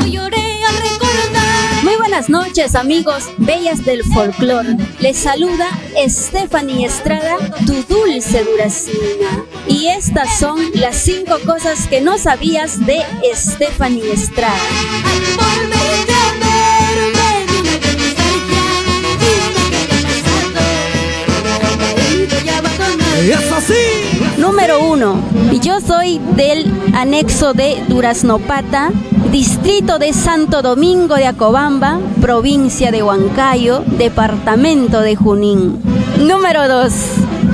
lloré al recordar. Muy buenas noches, amigos bellas del folclore. Les saluda Stephanie Estrada, tu dulce durazna. Y estas son las 5 cosas que no sabías de Stephanie Estrada. Al volverte a ver, me dio una gran nostalgia. Dime que ya ha pasado, caído y abandonado. Número 1. Yo soy del anexo de Duraznopata, distrito de Santo Domingo de Acobamba, provincia de Huancayo, departamento de Junín. Número 2.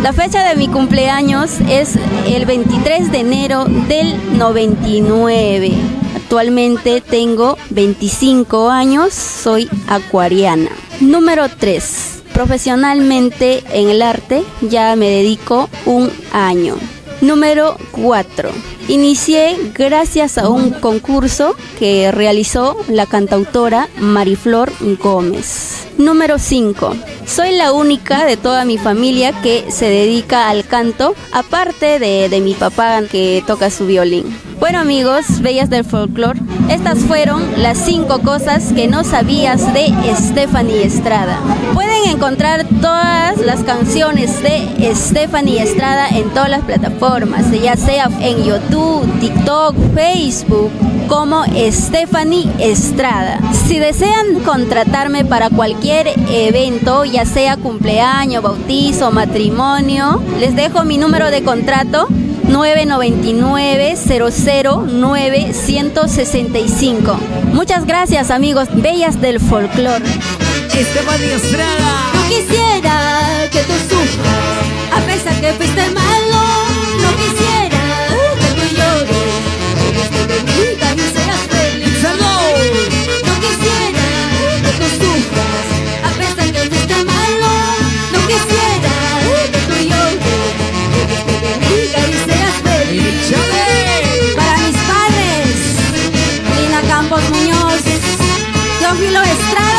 La fecha de mi cumpleaños es el 23 de enero del 99. Actualmente tengo 25 años, soy acuariana. Número 3. Profesionalmente en el arte ya me dedico 1 año. Número 4. Inicié gracias a un concurso que realizó la cantautora Mariflor Gómez. Número 5. Soy la única de toda mi familia que se dedica al canto, aparte de mi papá que toca su violín. Bueno, amigos, bellas del folclore, estas fueron las 5 cosas que no sabías de Stephanie Estrada. Pueden encontrar todas las canciones de Stephanie Estrada en todas las plataformas, ya sea en YouTube, TikTok, Facebook, como Stephanie Estrada. Si desean contratarme para cualquier evento, ya sea cumpleaños, bautizo, matrimonio, les dejo mi número de contrato 999-009-165. Muchas gracias, amigos bellas del folclore. Stephanie Estrada. No quisiera que tú sufras, a pesar que fuiste malo. No quisiera que tú llores, que estés de mí y seas feliz. ¡Salud! No quisiera que tú sufras, a pesar que fuiste malo. No quisiera que tú llores, que estés de mí y seas feliz. ¡Échale! Para mis padres, Lina Campos Muñoz, Teófilo Estrada.